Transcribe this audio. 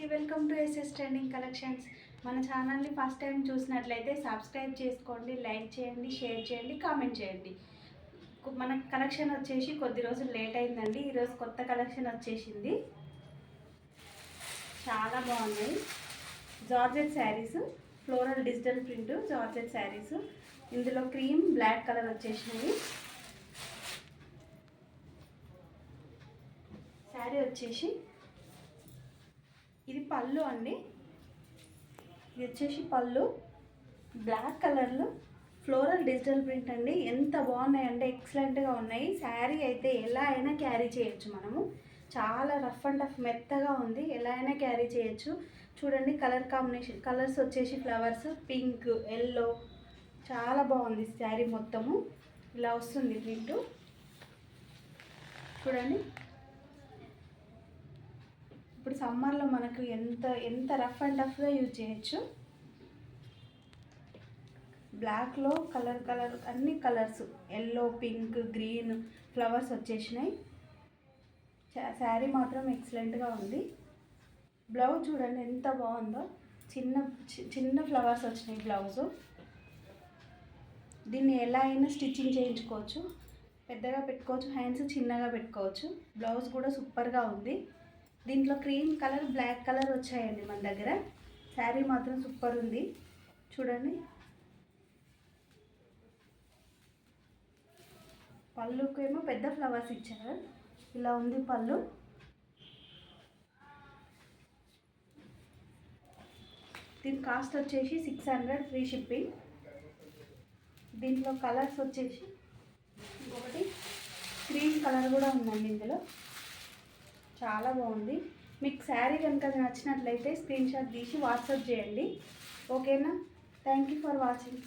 Welcome to SS trending collections. మన ఛానల్ని first time చూసినట్లయితే సబ్స్క్రైబ్ చేసుకోండి, లైక్ చేయండి, షేర్ చేయండి, కామెంట్ చేయండి. మన కలెక్షన్ వచ్చేసి కొద్ది రోజులు లేట్ అయిందండి. ఈరోజు కొత్త కలెక్షన్ వచ్చేసింది. చాలా బాగున్నాయి. Georgette saris, floral digital print georgette saris. ఇందులో క్రీమ్ బ్లాక్ కలర్ వచ్చేసినాయి. శారీ వచ్చేసి ఇది పళ్ళు అండి. ఇది వచ్చేసి పళ్ళు బ్లాక్ కలర్లో ఫ్లోరల్ డిజిటల్ ప్రింట్ అండి. ఎంత బాగున్నాయి అంటే ఎక్సలెంట్గా ఉన్నాయి. శారీ అయితే ఎలా అయినా క్యారీ చేయొచ్చు మనము. చాలా రఫ్ అండ్ టఫ్ మెత్తగా ఉంది, ఎలా అయినా క్యారీ చేయొచ్చు. చూడండి కలర్ కాంబినేషన్, కలర్స్ వచ్చేసి ఫ్లవర్స్, పింక్, ఎల్లో, చాలా బాగుంది. శారీ మొత్తము ఇలా వస్తుంది ప్రింట్. చూడండి ఇప్పుడు సమ్మర్లో మనకు ఎంత ఎంత రఫ్ అండ్ టఫ్గా యూజ్ చేయొచ్చు. బ్లాక్లో కలర్ అన్ని colours, yellow, pink, green flowers వచ్చేసినాయి. శారీ మాత్రం ఎక్సలెంట్గా ఉంది. బ్లౌజ్ చూడండి ఎంత బాగుందో. చిన్న చిన్న ఫ్లవర్స్ వచ్చినాయి బ్లౌజు. దీన్ని ఎలా అయినా స్టిచ్చింగ్ చేయించుకోవచ్చు. పెద్దగా పెట్టుకోవచ్చు, హ్యాండ్స్ చిన్నగా పెట్టుకోవచ్చు. బ్లౌజ్ కూడా సూపర్గా ఉంది. దీంట్లో క్రీమ్ కలర్, బ్లాక్ కలర్ వచ్చాయండి మన దగ్గర. శారీ మాత్రం సూపర్ ఉంది. చూడండి పళ్ళుకు ఏమో పెద్ద ఫ్లవర్స్ ఇచ్చారు. ఇలా ఉంది పళ్ళు. దీని కాస్ట్ వచ్చేసి 600 ఫ్రీ షిప్పింగ్. దీంట్లో కలర్స్ వచ్చేసి ఇంకొకటి క్రీమ్ కలర్ కూడా ఉందండి ఇందులో. చాలా బాగుంది. మీకు శారీ కనుక నచ్చినట్లయితే స్క్రీన్ షాట్ తీసి వాట్సాప్ చేయండి. ఓకేనా? Thank you for watching.